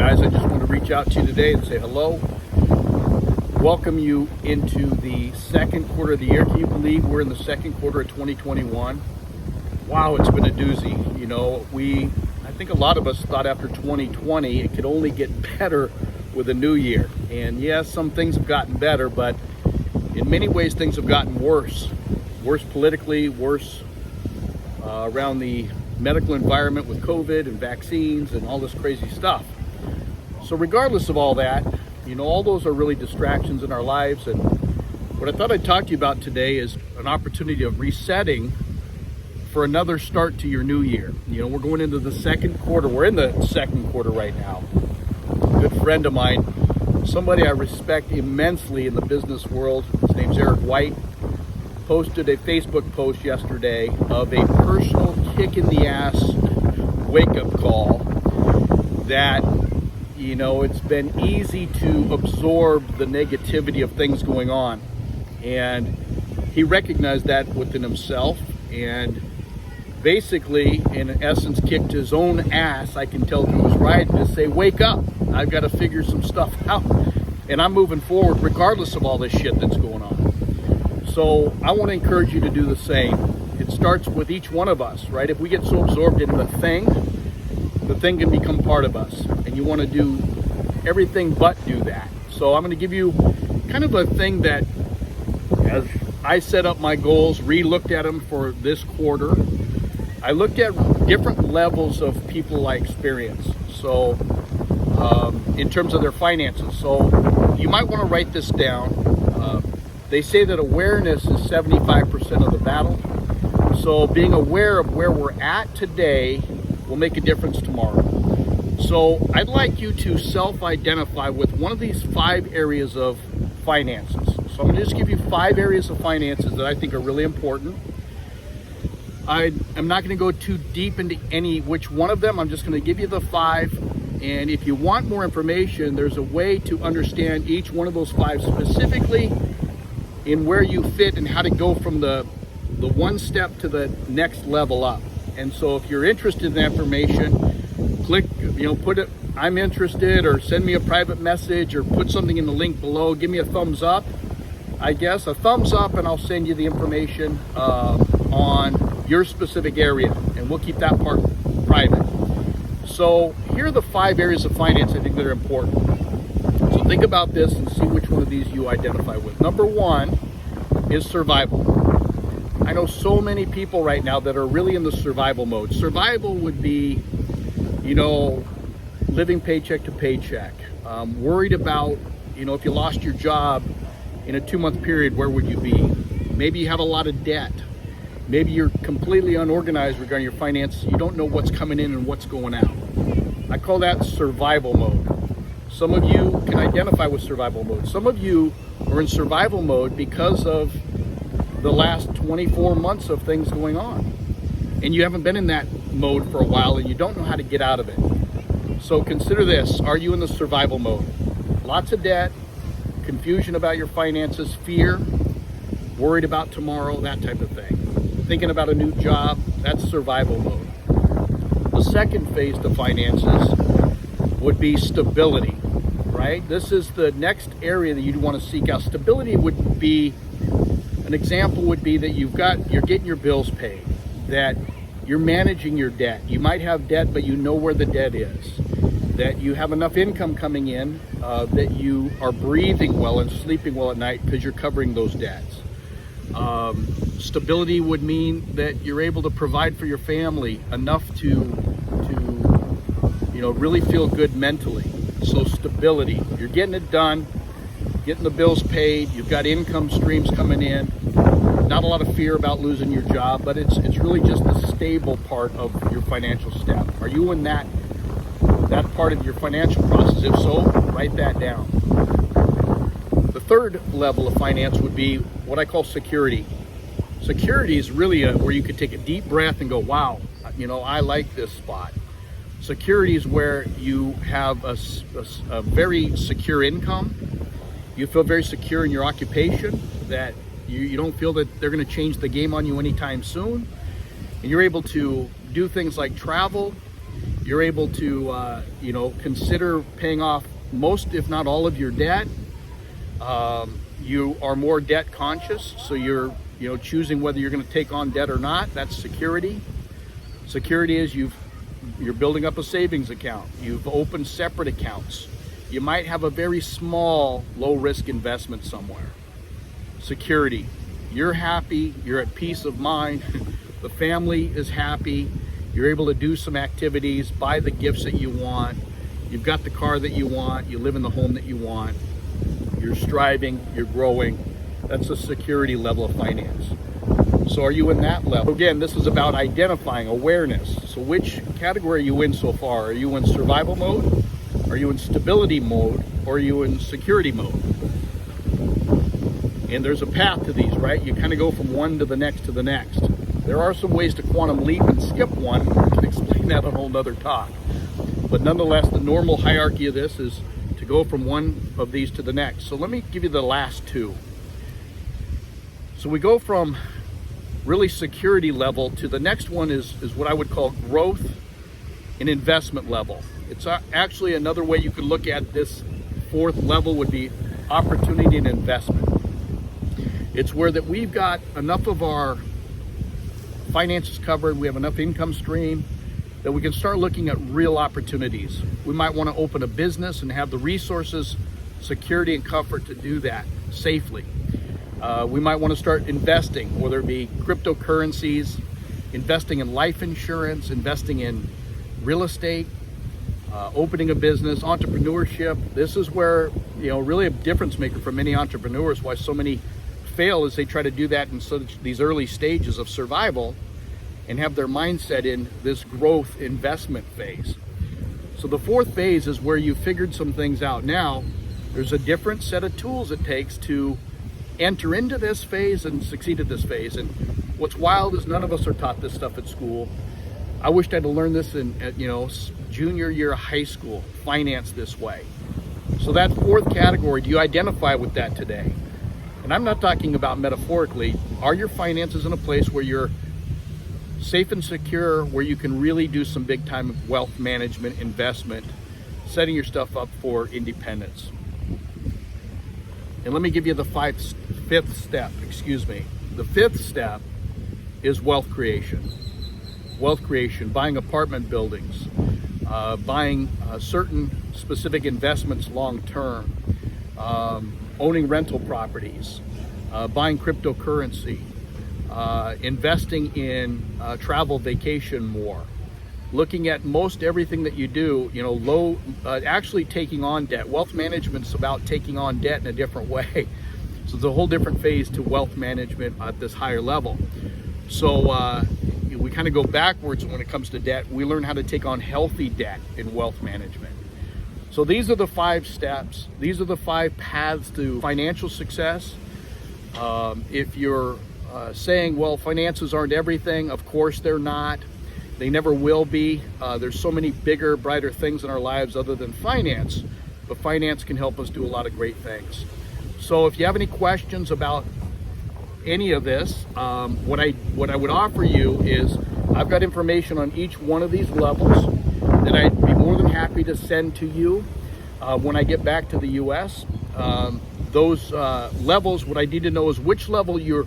guys. I just want to reach out to you today and say hello. Welcome you into the second quarter of the year. Can you believe we're in the second quarter of 2021? Wow, it's been a doozy. You know, I think a lot of us thought after 2020 it could only get better with a new year. And yes, some things have gotten better, but in many ways things have gotten worse. Worse politically, worse around the medical environment with COVID and vaccines and all this crazy stuff. So regardless of all that, you know, all those are really distractions in our lives. And what I thought I'd talk to you about today is an opportunity of resetting for another start to your new year. You know, we're going into the second quarter. We're in the second quarter right now. A good friend of mine, somebody I respect immensely in the business world, his name's Eric White, posted a Facebook post yesterday of a personal kick in the ass wake-up call that, you know, it's been easy to absorb the negativity of things going on. And he recognized that within himself and basically, in essence, kicked his own ass, I can tell through his writing, to say, wake up, I've got to figure some stuff out. And I'm moving forward regardless of all this shit that's going on. So I want to encourage you to do the same. It starts with each one of us, right? If we get so absorbed in the thing can become part of us. And you want to do everything but do that. So I'm going to give you kind of a thing that, as I set up my goals, re-looked at them for this quarter, I looked at different levels of people I experience. So in terms of their finances. So you might want to write this down. They say that awareness is 75% of the battle. So being aware of where we're at today will make a difference tomorrow. So I'd like you to self-identify with one of these 5 areas of finances. So I'm going to just give you 5 areas of finances that I think are really important. I'm not going to go too deep into which one of them. I'm just going to give you the 5. And if you want more information, there's a way to understand each one of those 5 specifically in where you fit and how to go from the one step to the next level up. And so if you're interested in that information, click, put it, I'm interested, or send me a private message, or put something in the link below. Give me a thumbs up, I guess, a thumbs up, and I'll send you the information on your specific area, and we'll keep that part private. So here are the 5 areas of finance I think that are important. So think about this and see which one of these you identify with. Number 1 is survival. I know so many people right now that are really in the survival mode. Survival would be, living paycheck to paycheck, worried about, if you lost your job in a 2-month period, where would you be? Maybe you have a lot of debt. Maybe you're completely unorganized regarding your finances. You don't know what's coming in and what's going out. I call that survival mode. Some of you can identify with survival mode. Some of you are in survival mode because of the last 24 months of things going on. And you haven't been in that mode for a while and you don't know how to get out of it. So consider this. Are you in the survival mode? Lots of debt, confusion about your finances, fear, worried about tomorrow, that type of thing. Thinking about a new job, that's survival mode. The second phase to finances would be stability, right? This is the next area that you'd want to seek out. Stability would be, an example would be that you're getting your bills paid, that you're managing your debt. You might have debt, but you know where the debt is, that you have enough income coming in, that you are breathing well and sleeping well at night because you're covering those debts. Stability would mean that you're able to provide for your family enough to really feel good mentally. So stability, you're getting it done, getting the bills paid, you've got income streams coming in, not a lot of fear about losing your job, but it's really just the stable part of your financial step. Are you in that part of your financial process? If so, write that down. The third level of finance would be what I call security. Security is really where you could take a deep breath and go, wow, I like this spot. Security is where you have a very secure income. You feel very secure in your occupation, that you don't feel that they're going to change the game on you anytime soon. And you're able to do things like travel. You're able to, consider paying off most, if not all, of your debt. You are more debt conscious, so you're, choosing whether you're going to take on debt or not. That's security. Security is you're building up a savings account. You've opened separate accounts. You might have a very small, low-risk investment somewhere. Security. You're happy. You're at peace of mind. The family is happy. You're able to do some activities, buy the gifts that you want. You've got the car that you want. You live in the home that you want. You're striving. You're growing. That's a security level of finance. So are you in that level? Again, this is about identifying awareness. So which category are you in so far? Are you in survival mode? Are you in stability mode? Or are you in security mode? And there's a path to these, right? You kind of go from one to the next to the next. There are some ways to quantum leap and skip one. We can explain that on a whole nother talk. But nonetheless, the normal hierarchy of this is to go from one of these to the next. So let me give you the last two. So we go from really security level to the next one is what I would call growth and investment level. It's actually another way you could look at this fourth level would be opportunity and investment. It's where that we've got enough of our finances covered, we have enough income stream that we can start looking at real opportunities. We might want to open a business and have the resources, security, and comfort to do that safely. We might want to start investing, whether it be cryptocurrencies, investing in life insurance, investing in real estate, opening a business, entrepreneurship. This is where, really a difference maker for many entrepreneurs, why so many fail is they try to do that in these early stages of survival and have their mindset in this growth investment phase. So the fourth phase is where you figured some things out. Now, there's a different set of tools it takes to enter into this phase and succeed at this phase. And what's wild is none of us are taught this stuff at school. I wished I'd learned this in junior year of high school, finance this way. So that fourth category, do you identify with that today? And I'm not talking about metaphorically. Are your finances in a place where you're safe and secure, where you can really do some big time wealth management, investment, setting your stuff up for independence? And let me give you the fifth step. The fifth step is wealth creation. Wealth creation, buying apartment buildings, buying certain specific investments long term, owning rental properties, buying cryptocurrency, investing in travel vacation more, looking at most everything that you do, actually taking on debt. Wealth management's about taking on debt in a different way. So it's a whole different phase to wealth management at this higher level. So we kind of go backwards when it comes to debt. We learn how to take on healthy debt in wealth management. So these are the 5 steps. These are the 5 paths to financial success. If you're saying, well, finances aren't everything, of course they're not. They never will be. There's so many bigger, brighter things in our lives other than finance, but finance can help us do a lot of great things. So if you have any questions about any of this, what I would offer you is I've got information on each one of these levels that I'd be more than happy to send to you when I get back to the US. Those levels, what I need to know is which level you're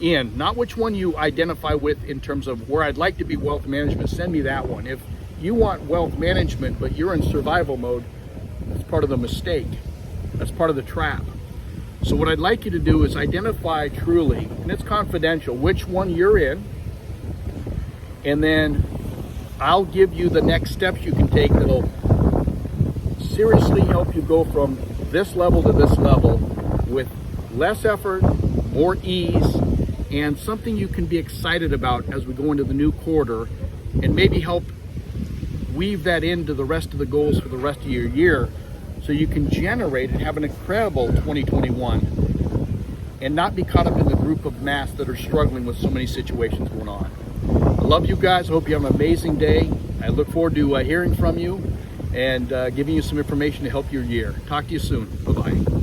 in, not which one you identify with in terms of where I'd like to be wealth management. Send me that one. If you want wealth management but you're in survival mode, that's part of the mistake. That's part of the trap. So what I'd like you to do is identify truly, and it's confidential, which one you're in, and then I'll give you the next steps you can take that'll seriously help you go from this level to this level with less effort, more ease, and something you can be excited about as we go into the new quarter, and maybe help weave that into the rest of the goals for the rest of your year so you can generate and have an incredible 2021 and not be caught up in the group of mass that are struggling with so many situations going on. I love you guys. I hope you have an amazing day. I look forward to hearing from you and giving you some information to help your year. Talk to you soon. Bye-bye.